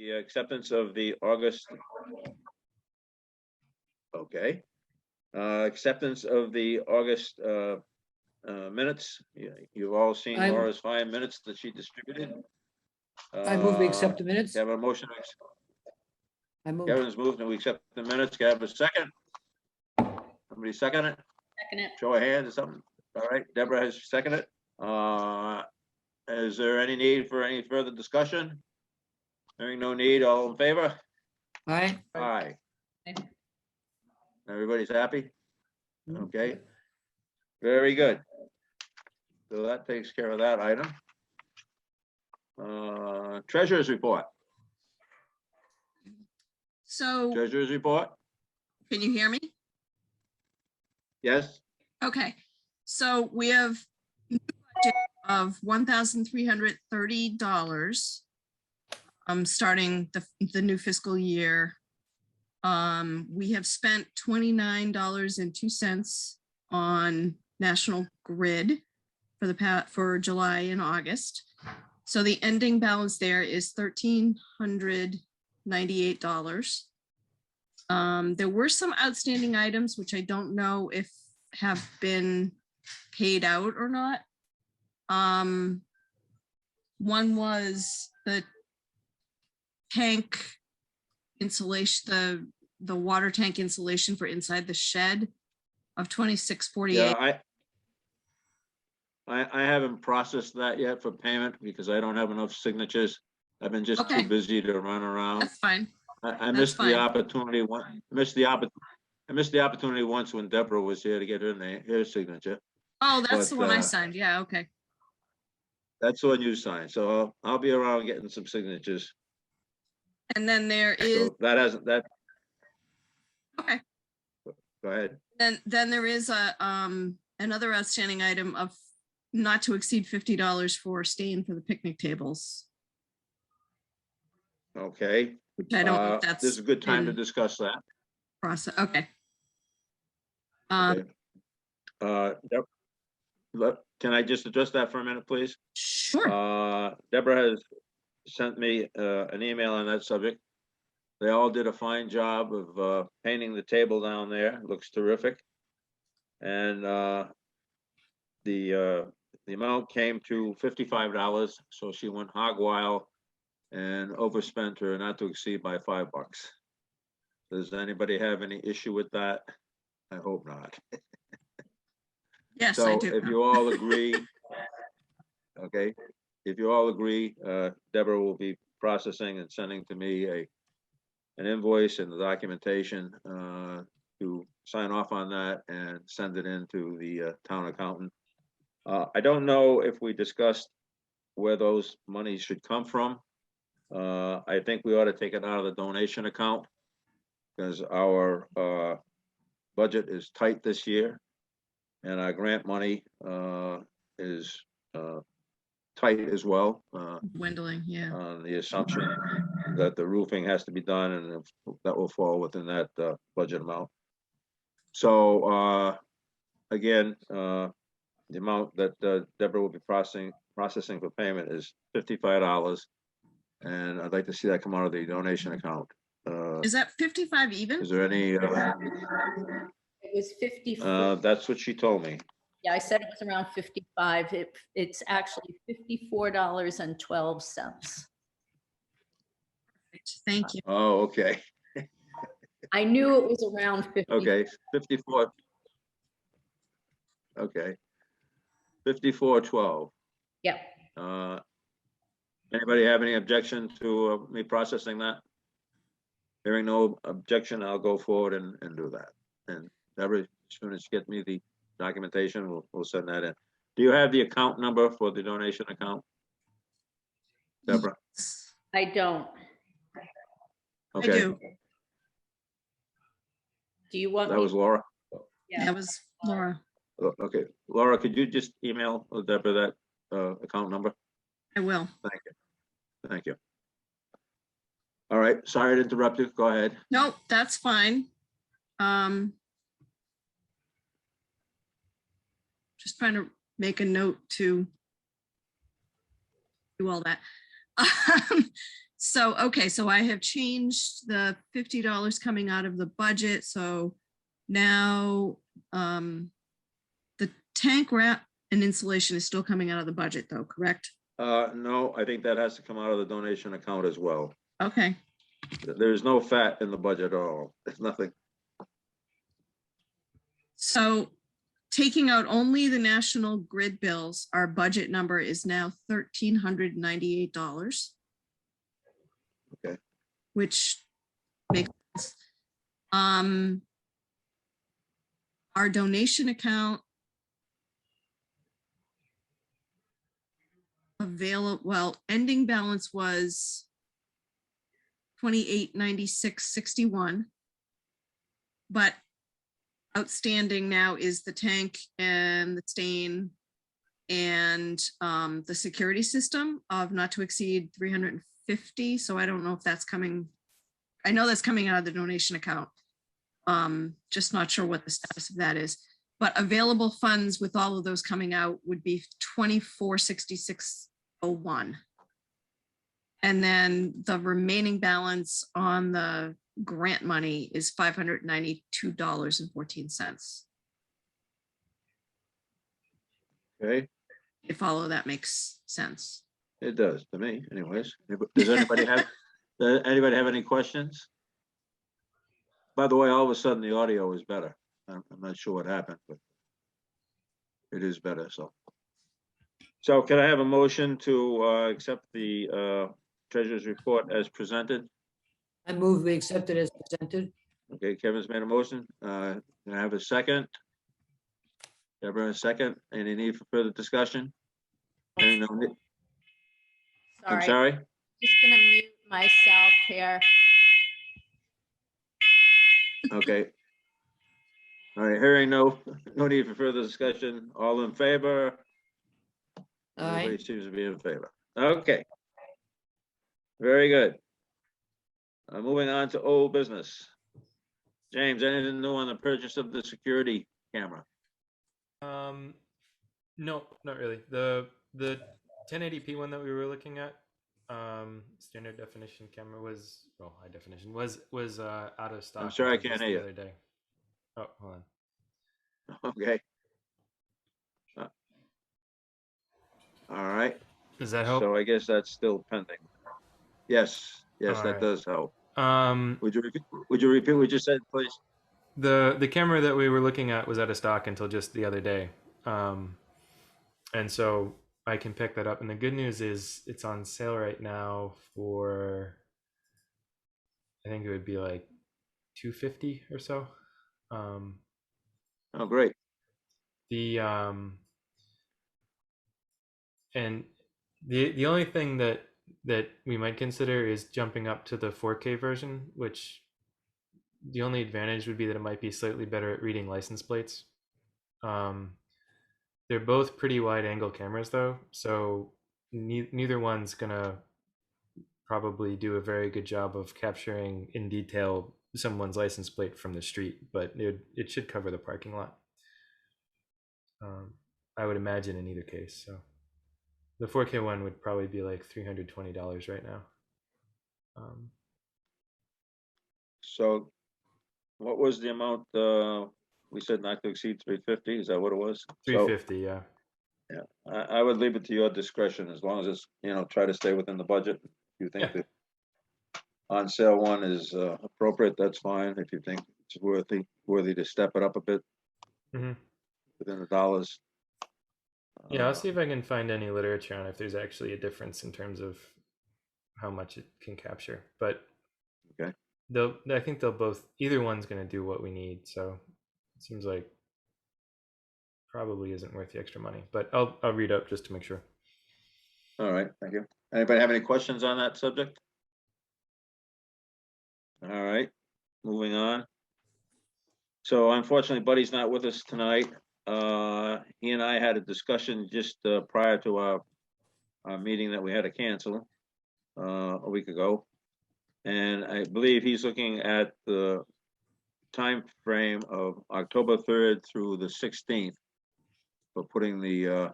The acceptance of the August. Okay. Acceptance of the August minutes. You've all seen Laura's fine minutes that she distributed. I move we accept the minutes. Have a motion. I move. Kevin's moved and we accept the minutes. Can I have a second? Somebody second it? Second it. Show of hands or something. All right, Deborah has seconded it. Is there any need for any further discussion? Hearing no need, all in favor? Aye. Aye. Aye. Everybody's happy? Okay. Very good. So that takes care of that item. Treasurer's report. So Treasurer's report. can you hear me? Yes. Okay, so we have a budget of $1,330 starting the new fiscal year. We have spent $29.02 on National Grid for July and August. So the ending balance there is $1,398. There were some outstanding items, which I don't know if have been paid out or not. One was the tank insulation, the water tank insulation for inside the shed of $26.48. Yeah, I haven't processed that yet for payment because I don't have enough signatures. I've been just Okay. too busy to run around. That's fine. I missed the opportunity. I missed the opportunity once when Deborah was here to get her signature. Oh, that's the But, one I signed. Yeah, okay. That's the one you signed. So I'll be around getting some signatures. And then there is, So that hasn't, that, okay. go ahead. Then there is a another outstanding item of not to exceed $50 for staying for the picnic tables. Okay. Which I don't know if that's This is a good time to been discuss that. process. Okay. Okay. Can I just address that for a minute, please? Sure. Deborah has sent me an email on that subject. They all did a fine job of painting the table down there. It looks terrific. And the amount came to $55, so she went hog wild and overspent her not to exceed by $5. Does anybody have any issue with that? I hope not. Yes, I So do. if you all agree, okay, if you all agree, Deborah will be processing and sending to me an invoice and the documentation to sign off on that and send it in to the town accountant. I don't know if we discussed where those monies should come from. I think we ought to take it out of the donation account because our budget is tight this year and our grant money is tight as well. Dwindling, yeah. On the assumption that the roofing has to be done and that will fall within that budget amount. So again, the amount that Deborah will be processing for payment is $55, and I'd like to see that come out of the donation account. Is that 55 even? Is there any? It was 54. That's what she told me. Yeah, I said it was around 55. It's actually $54.12. Thank you. Oh, okay. I knew it was around 50. Okay, 54. Okay. 54.12. Yep. Anybody have any objection to me processing that? Hearing no objection, I'll go forward and do that. And Deborah, as soon as you get me the documentation, we'll send that in. Do you have the account number for the donation account, Deborah? I don't. Okay. I do. Do you want That me? was Laura. Yeah. That was Laura. Okay, Laura, could you just email Deborah that account number? I will. Thank you. Thank you. All right, sorry to interrupt you. Go ahead. No, that's fine. Just trying to make a note to do all that. So, okay, so I have changed the $50 coming out of the budget, so now the tank wrap and insulation is still coming out of the budget though, correct? No, I think that has to come out of the donation account as well. Okay, There's no fat in the budget at all. There's nothing. so taking out only the National Grid bills, our budget number is now $1,398. Okay. Which makes sense. Our donation account ending balance was 2896.61, but outstanding now is the tank and the stain and the security system of not to exceed 350. So I don't know if that's coming. I know that's coming out of the donation account. Just not sure what the status of that is. But available funds with all of those coming out would be 2466.01. And then the remaining balance on the grant money is $592.14. Okay, If all of that makes sense. it does to me anyways. Does anybody have any questions? By the way, all of a sudden the audio is better. I'm not sure what happened, but it is better, so. So can I have a motion to accept the treasurer's report as presented? I move we accept it as presented. Okay, Kevin's made a motion. Can I have a second? Deborah, a second. Any need for further discussion? I'm Sorry, sorry? just gonna mute myself here. Okay. All right, hearing no need for further discussion. All in favor? Aye. Everybody seems to be in favor. Okay. Very good. Moving on to old business. James, anything new on the purchase of the security camera? No, not really. The 1080p one that we were looking at, standard definition camera was, well, high definition was out of stock. I'm sorry, I until can't just hear the you. other day. Oh, hold on. Okay. All right. Does that help? So I guess that's still pending. Yes, yes, All that right. does help. Um, Would you repeat what you said, please? the camera that we were looking at was out of stock until just the other day, and so I can pick that up. And the good news is it's on sale right now for, I think it would be like $250 or so. Oh, great. And the only thing that we might consider is jumping up to the 4K version, which the only advantage would be that it might be slightly better at reading license plates. They're both pretty wide angle cameras though, so neither one's gonna probably do a very good job of capturing in detail someone's license plate from the street, but it should cover the parking lot. I would imagine in either case. So the 4K one would probably be like $320 right now. So what was the amount, we said not to exceed 350, is that what it was? 350, yeah. Yeah, I would leave it to your discretion as long as it's, try to stay within the budget. If you think the on sale one is appropriate, that's fine. If you think it's worthy to step it up a bit within the dollars. Yeah, I'll see if I can find any literature on if there's actually a difference in terms of how much it can capture. But okay, I think they'll both, either one's going to do what we need. So it seems like probably isn't worth the extra money. But I'll read up just to make sure. All right, thank you. Anybody have any questions on that subject? All right, moving on. So unfortunately, Buddy's not with us tonight. He and I had a discussion just prior to our meeting that we had to cancel a week ago. And I believe he's looking at the time frame of October 3rd through the 16th for putting the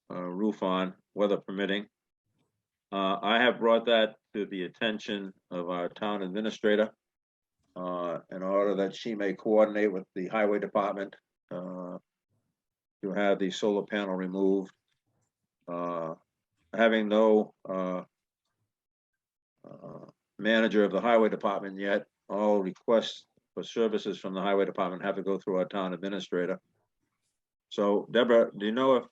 roof on, weather permitting. I have brought that to the attention of our town administrator in order that she may coordinate with the highway department to have the solar panel removed. Having no manager of the highway department yet, all requests for services from the highway department have to go through our town administrator. So Deborah, do you know if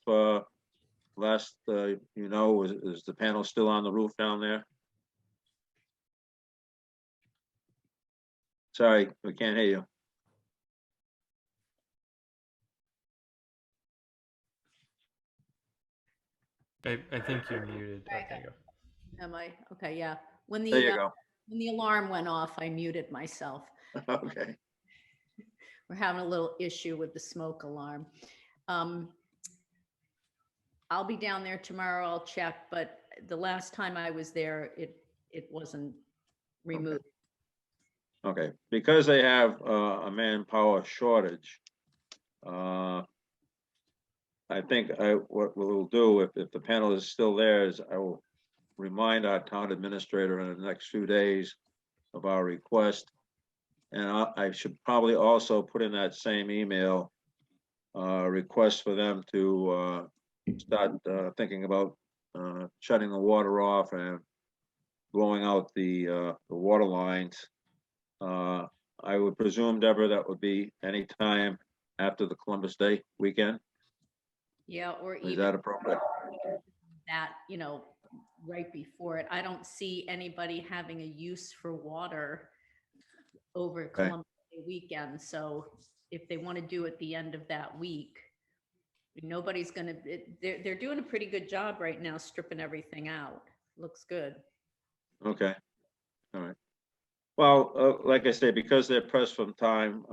last is the panel still on the roof down there? Sorry, we can't hear you. I think you're muted. Oh, there you go. Am I? Okay, yeah. When There you the, go. when the alarm went off, I muted myself. Okay. We're having a little issue with the smoke alarm. I'll be down there tomorrow. I'll check, but the last time I was there, it wasn't removed. Okay, because they have a manpower shortage, I think what we'll do if the panel is still there is I will remind our town administrator in the next few days of our request. And I should probably also put in that same email request for them to start thinking about shutting the water off and blowing out the water lines. I would presume, Deborah, that would be any time after the Columbus Day weekend. Yeah, or Is even that appropriate? that, right before it. I don't see anybody having a use for water over Columbus Day weekend. So if they want to do it the end of that week, nobody's gonna, they're doing a pretty good job right now, stripping everything out. Looks good. Okay, all right. Well, like I say, because they're pressed from time,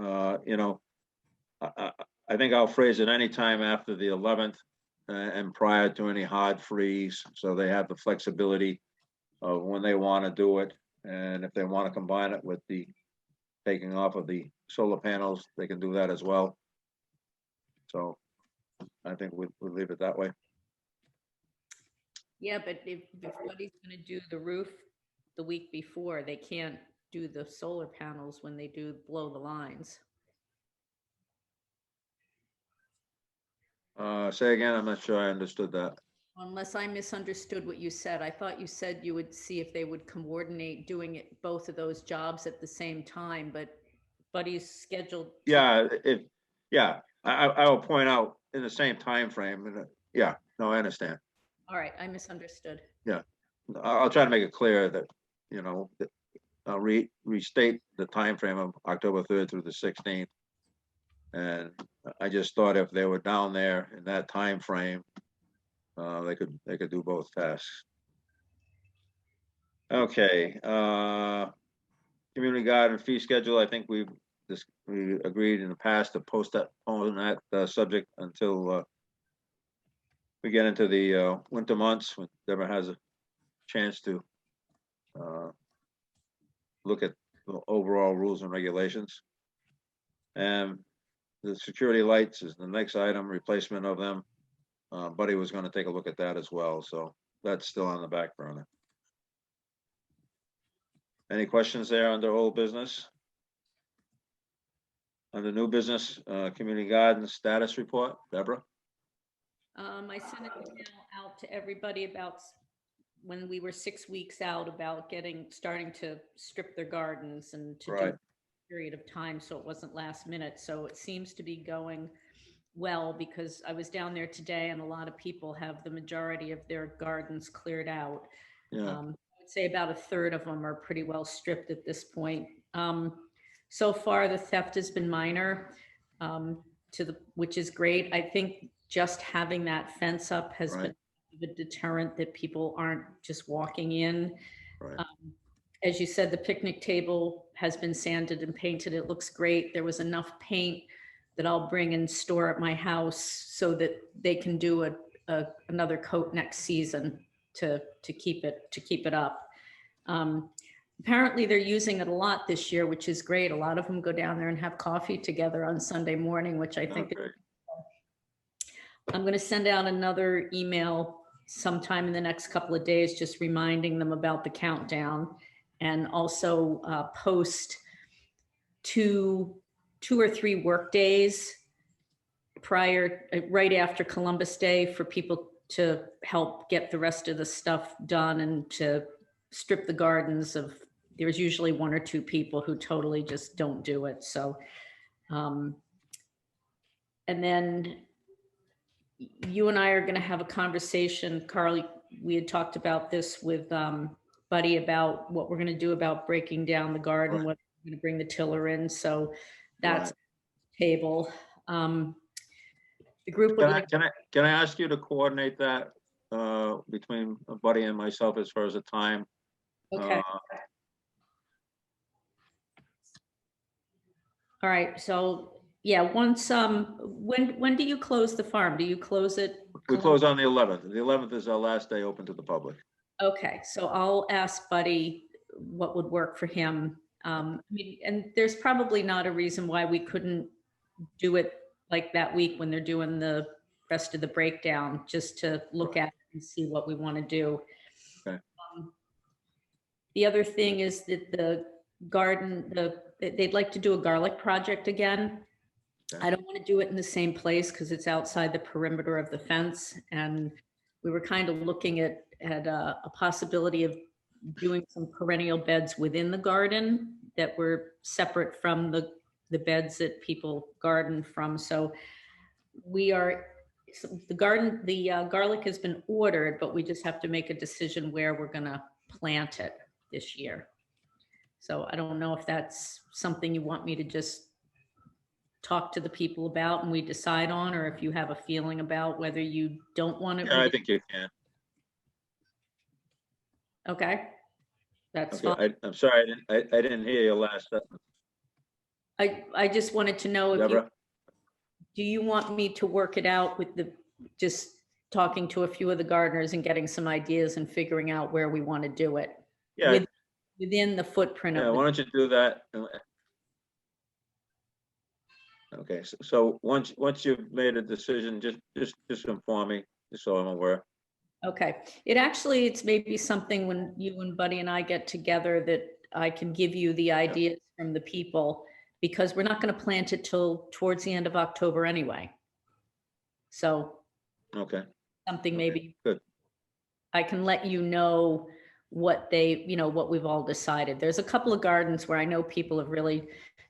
I think I'll phrase it anytime after the 11th and prior to any hard freeze, so they have the flexibility of when they want to do it. And if they want to combine it with the taking off of the solar panels, they can do that as well. So I think we'll leave it that way. Yeah, but if somebody's gonna do the roof the week before, they can't do the solar panels when they do blow the lines. Say again, I'm not sure I understood that. Unless I misunderstood what you said. I thought you said you would see if they would coordinate doing it, both of those jobs at the same time, but Buddy's scheduled. Yeah, I will point out in the same time frame. And yeah, no, I understand. All right, I misunderstood. I'll try to make it clear that, that I'll restate the time frame of October 3rd through the 16th. And I just thought if they were down there in that time frame, they could do both tasks. Okay, community garden fee schedule. I think we agreed in the past to postpone that subject until we get into the winter months when Deborah has a chance to look at the overall rules and regulations. And the security lights is the next item, replacement of them. Buddy was going to take a look at that as well, so that's still on the back burner. Any questions there under old business? Under new business, community garden status report, Deborah? I sent an email out to everybody about when we were 6 weeks out about starting to strip their gardens and to do Right. a period of time, so it wasn't last minute. So it seems to be going well, because I was down there today and a lot of people have the majority of their gardens cleared out. Yeah, I would say about a third of them are pretty well stripped at this point. So far, the theft has been minor, which is great. I think just having that fence up has Right. been a deterrent that people aren't just walking in. right. As you said, the picnic table has been sanded and painted. It looks great. There was enough paint that I'll bring and store at my house so that they can do another coat next season to keep it up. Apparently they're using it a lot this year, which is great. A lot of them go down there and have coffee together on Sunday morning, which I think Okay. I'm going to send out another email sometime in the next couple of days, just reminding them about the countdown, and also post two or three work days right after Columbus Day for people to help get the rest of the stuff done and to strip the gardens of, there's usually one or two people who totally just don't do it. So, and then you and I are going to have a conversation, Carly. We had talked about this with Buddy about what we're going to do about breaking down the garden, Right. what we're going to bring the tiller in. So that's table. The group would Can I, like, can I ask you to coordinate that between Buddy and myself as far as the time? okay. All right. So yeah, once, when do you close the farm? Do you close it? We close on the 11th. The 11th is our last day open to the public. Okay, so I'll ask Buddy what would work for him. I mean, and there's probably not a reason why we couldn't do it like that week when they're doing the rest of the breakdown, just to look at it and see what we want to do. Okay. The other thing is that the garden, they'd like to do a garlic project again. Okay. I don't want to do it in the same place because it's outside the perimeter of the fence. And we were kind of looking at a possibility of doing some perennial beds within the garden that were separate from the beds that people garden from. So the garlic has been ordered, but we just have to make a decision where we're going to plant it this year. So I don't know if that's something you want me to just talk to the people about and we decide on, or if you have a feeling about whether you don't want it. Yeah, I think you can. Okay, that's Okay, fine. I'm sorry, I didn't hear your last sentence. I just wanted to know if you, Deborah? do you want me to work it out with just talking to a few of the gardeners and getting some ideas and figuring out where we want to do it? Yeah, Within the footprint yeah, of why don't you do that? Okay, so once you've made a decision, just inform me, just so I'm aware. okay. It's maybe something when you and Buddy and I get together that I can give you the ideas from the people, because we're not going to plant it till towards the end of October anyway. So Okay, something okay, maybe good. I can let you know what what we've all decided. There's a couple of gardens where I know people have really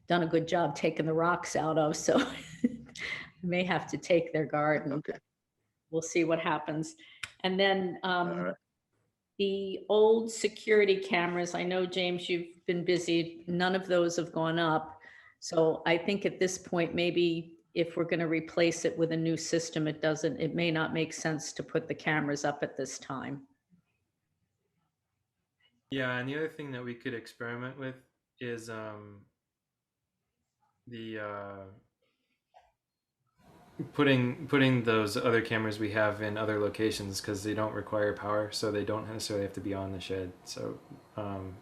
done a good job taking the rocks out of, so I may have to take their garden. Okay, We'll see what happens. And then all right. the old security cameras, I know, James, you've been busy. None of those have gone up. So I think at this point, maybe if we're going to replace it with a new system, it may not make sense to put the cameras up at this time. Yeah, and the other thing that we could experiment with is the putting those other cameras we have in other locations, because they don't require power, so they don't necessarily have to be on the shed. So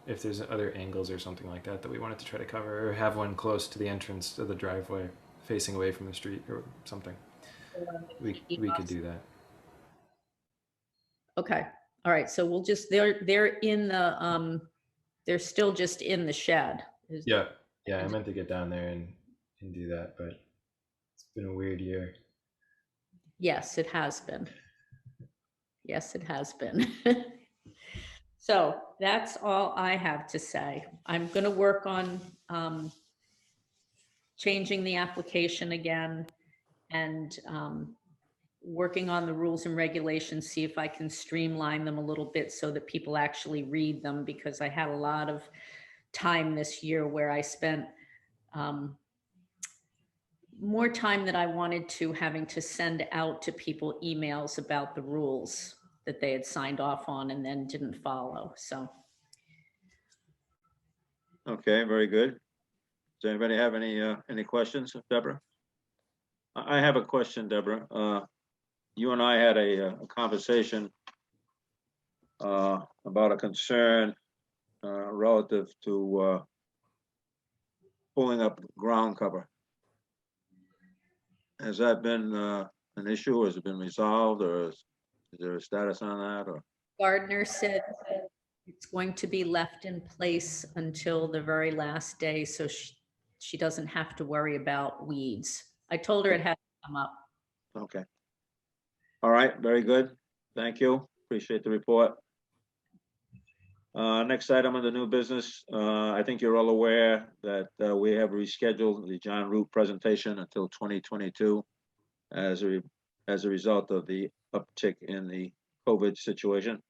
if there's other angles or something like that we wanted to try to cover, or have one close to the entrance to the driveway facing away from the street or something, we could do that. Okay. All right. So we'll just, they're in the, they're still just in the shed. Yeah. I meant to get down there and do that, but it's been a weird year. Yes, it has been. Yes, it has been. So that's all I have to say. I'm going to work on changing the application again and working on the rules and regulations, see if I can streamline them a little bit so that people actually read them, because I had a lot of time this year where I spent more time than I wanted to having to send out to people emails about the rules that they had signed off on and then didn't follow. So. Okay, very good. Does anybody have any questions, Deborah? I have a question, Deborah. You and I had a conversation about a concern relative to pulling up ground cover. Has that been an issue, or has it been resolved, or Is there a status on that, or? Gardner said it's going to be left in place until the very last day, so she doesn't have to worry about weeds. I told her it had to come up. Okay. All right, very good. Thank you. Appreciate the report. Next item on the new business, I think you're all aware that we have rescheduled the John Root presentation until 2022 as a result of the uptick in the COVID situation.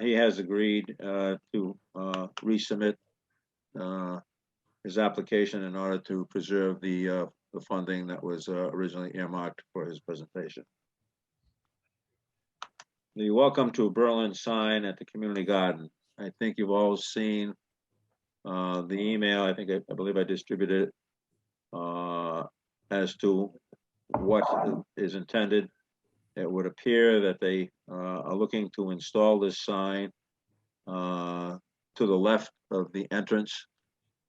He has agreed to resubmit his application in order to preserve the funding that was originally earmarked for his presentation. The Welcome to Berlin sign at the community garden. I think you've all seen the email. I believe I distributed it as to what is intended. It would appear that they are looking to install this sign to the left of the entrance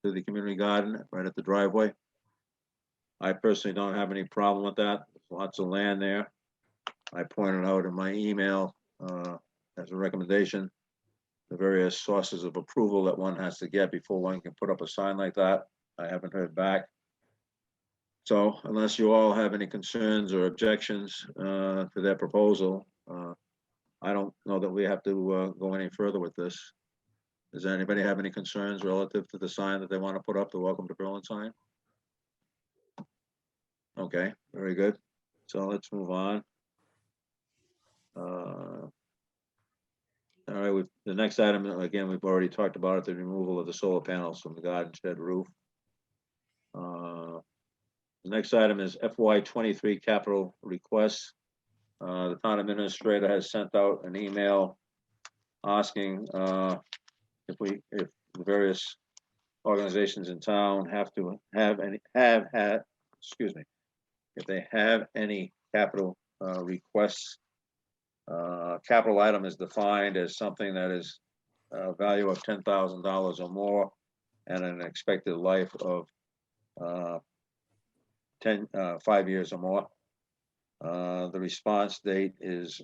to the community garden, right at the driveway. I personally don't have any problem with that. There's lots of land there. I pointed out in my email as a recommendation the various sources of approval that one has to get before one can put up a sign like that. I haven't heard back. So unless you all have any concerns or objections to their proposal, I don't know that we have to go any further with this. Does anybody have any concerns relative to the sign that they want to put up, the Welcome to Berlin sign? Okay, very good. So let's move on. All right, the next item, again, we've already talked about it, the removal of the solar panels from the garden shed roof. The next item is FY23 capital requests. The town administrator has sent out an email asking if the various organizations in town have had, if they have any capital requests. Capital item is defined as something that is a value of $10,000 or more and an expected life of 5 years or more. The response date is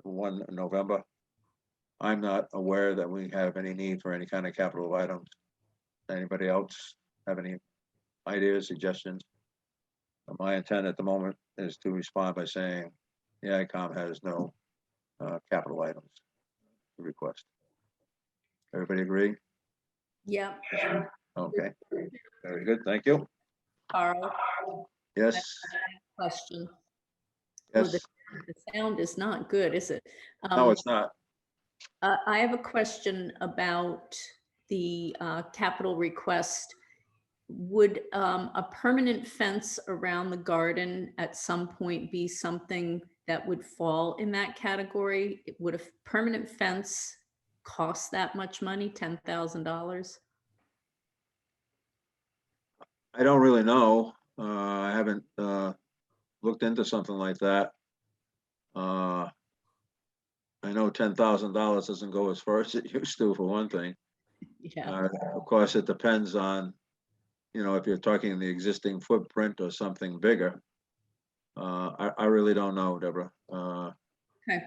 1 November. I'm not aware that we have any need for any kind of capital items. Anybody else have any ideas, suggestions? My intent at the moment is to respond by saying the ICOM has no capital items to request. Everybody agree? Yeah. Okay, very good, thank you. Carl, Yes, question. Oh, yes, the sound is not good, is it? no, it's not. I have a question about the capital request. Would a permanent fence around the garden at some point be something that would fall in that category? Would a permanent fence cost that much money, $10,000? I don't really know. I haven't looked into something like that. I know $10,000 doesn't go as far as it used to, for one thing. Yeah. Of course, it depends on, if you're talking the existing footprint or something bigger. I really don't know, Deborah. Okay.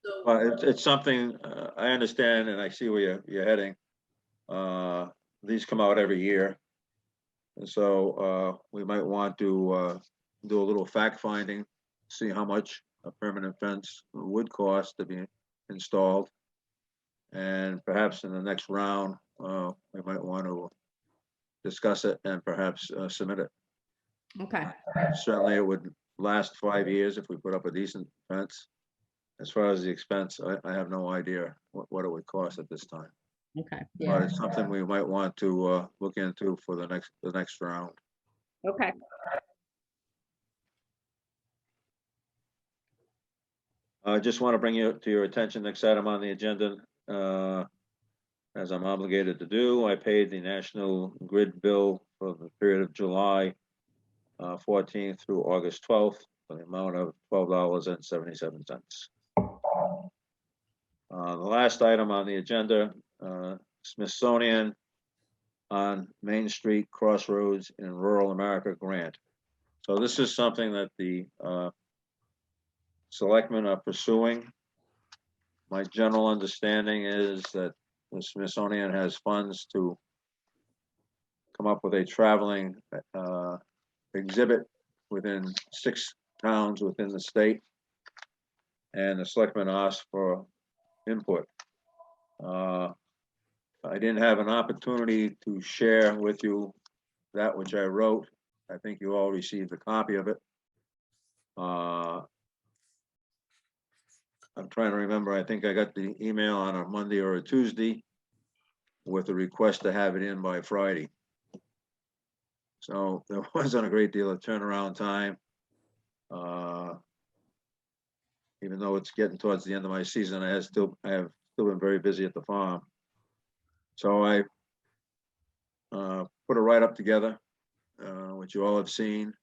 So, But it's something I understand, and I see where you're heading. These come out every year. And so we might want to do a little fact finding, see how much a permanent fence would cost to be installed. And perhaps in the next round, we might want to discuss it and perhaps submit it. okay. Certainly it would last 5 years if we put up a decent fence. As far as the expense, I have no idea what it would cost at this time. Okay. But Yeah. it's something we might want to look into for the next round. Okay. I just want to bring you to your attention, next item on the agenda. As I'm obligated to do, I paid the National Grid bill for the period of July 14th through August 12th for the amount of $12.77. The last item on the agenda, Smithsonian on Main Street Crossroads in Rural America grant. So this is something that the selectmen are pursuing. My general understanding is that the Smithsonian has funds to come up with a traveling exhibit within 6 towns within the state. And the selectmen asked for input. I didn't have an opportunity to share with you that which I wrote. I think you all received a copy of it. I'm trying to remember, I think I got the email on a Monday or a Tuesday with a request to have it in by Friday. So there wasn't a great deal of turnaround time. Even though it's getting towards the end of my season, I have still been very busy at the farm. So I put a write-up together, which you all have seen.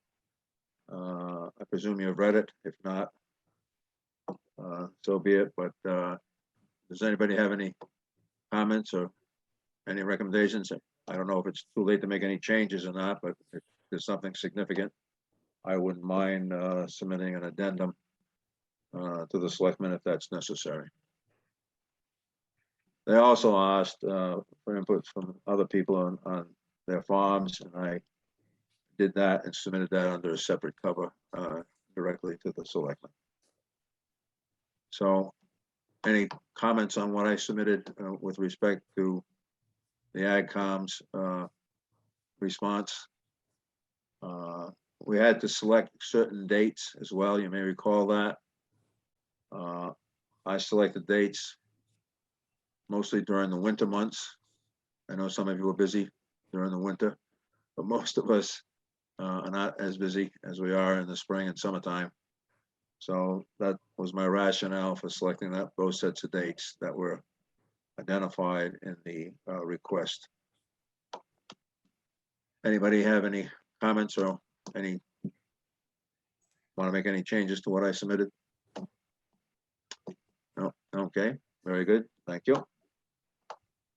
I presume you've read it. If not, so be it. But does anybody have any comments or any recommendations? I don't know if it's too late to make any changes or not, but if there's something significant, I wouldn't mind submitting an addendum to the selectmen if that's necessary. They also asked for input from other people on their farms, and I did that and submitted that under a separate cover directly to the selectmen. So any comments on what I submitted with respect to the AgCom's response? We had to select certain dates as well. You may recall that. I selected dates mostly during the winter months. I know some of you were busy during the winter, but most of us are not as busy as we are in the spring and summertime. So that was my rationale for selecting those sets of dates that were identified in the request. Anybody have any comments or want to make any changes to what I submitted? No. Okay, very good. Thank you.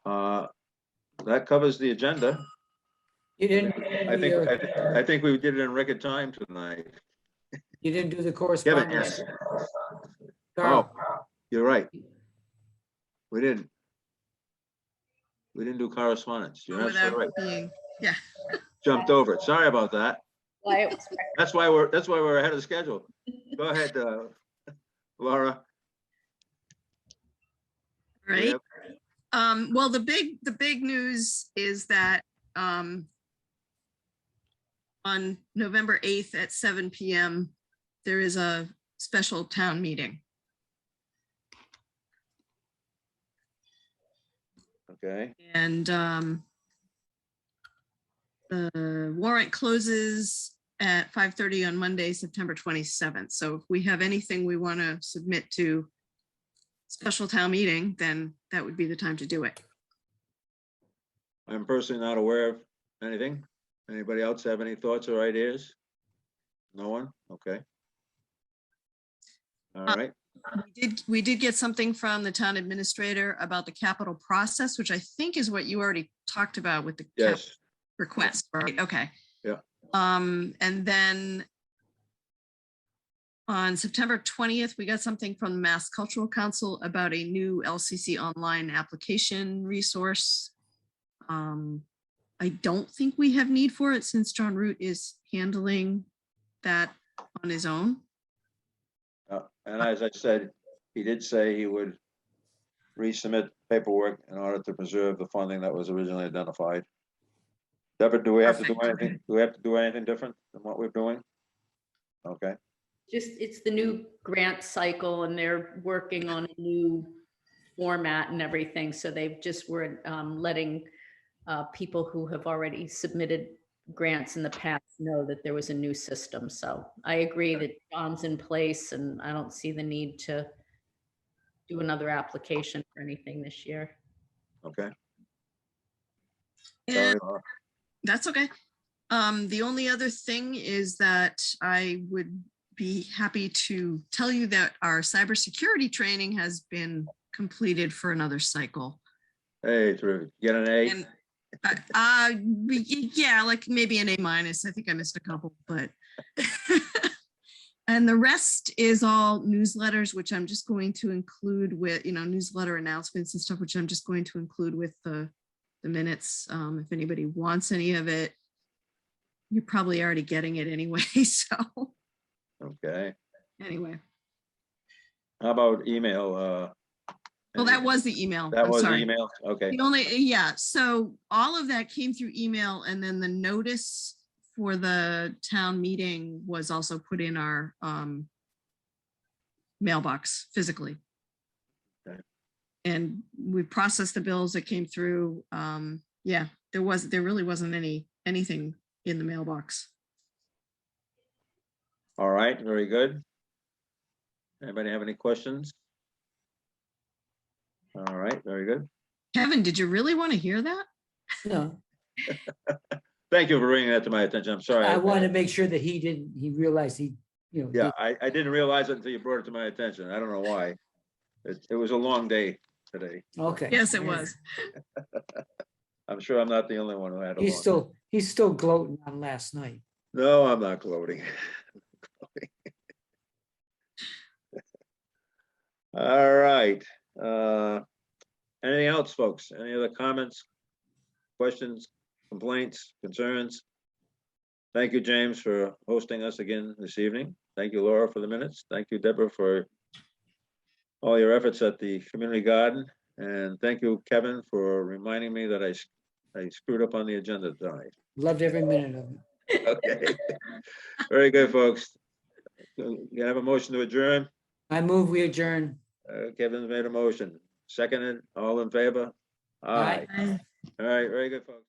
That covers the agenda. You didn't. I think we did it in record time tonight. You didn't do the Kevin, correspondence. yes. Carl, You're right. We didn't do correspondence. You're Without absolutely right. being, yeah. Jumped over it. Sorry about that. Why it was That's why we're ahead of schedule. Go ahead, Laura. Right. Yep. Well, the big news is that on November 8th at 7 p.m. there is a special town meeting. Okay. And the warrant closes at 5:30 on Monday, September 27th. So if we have anything we want to submit to special town meeting, then that would be the time to do it. I'm personally not aware of anything. Anybody else have any thoughts or ideas? No one? Okay. All right. We did get something from the town administrator about the capital process, which I think is what you already talked about with the Yes. request, right? Okay. Yeah. And then on September 20th, we got something from the Mass Cultural Council about a new LCC online application resource. I don't think we have need for it since John Root is handling that on his own. And as I said, he did say he would resubmit paperwork in order to preserve the funding that was originally identified. Deborah, do we have to do Perfect. anything? Do we have to do anything different than what we're doing? Okay. it's the new grant cycle and they're working on a new format and everything. So they've just were letting people who have already submitted grants in the past know that there was a new system. So I agree that John's in place and I don't see the need to do another application for anything this year. Okay. And Sorry, Laura. that's okay. The only other thing is that I would be happy to tell you that our cybersecurity training has been completed for another cycle. Hey, terrific. Get an A? And yeah, like maybe an A-. I think I missed a couple, but And the rest is all newsletters, which I'm just going to include with, newsletter announcements and stuff, which I'm just going to include with the minutes. If anybody wants any of it, you're probably already getting it anyway. So Okay. anyway, How about email? well, that was the email. That I'm was the sorry. email? Okay. The only, yeah, so all of that came through email, and then the notice for the town meeting was also put in our mailbox physically. Okay. And we processed the bills that came through. Yeah, there really wasn't anything in the mailbox. All right, very good. Anybody have any questions? All right, very good. Kevin, did you really want to hear that? No, Thank you for bringing that to my attention. I'm sorry. I wanted to make sure that he realized he, Yeah, I didn't realize it until you brought it to my attention. I don't know why. It was a long day today. Okay. Yes, it was. I'm sure I'm not the only one who had a He's long. still gloating on last night. No, I'm not gloating. All right. Anything else, folks? Any other comments, questions, complaints, concerns? Thank you, James, for hosting us again this evening. Thank you, Laura, for the minutes. Thank you, Deborah, for all your efforts at the community garden. And thank you, Kevin, for reminding me that I screwed up on the agenda tonight. Loved every minute of it. Okay. Very good, folks. You have a motion to adjourn? I move we adjourn. Kevin's made a motion. Seconded, all in favor? Aye. Aye. All right, very good, folks.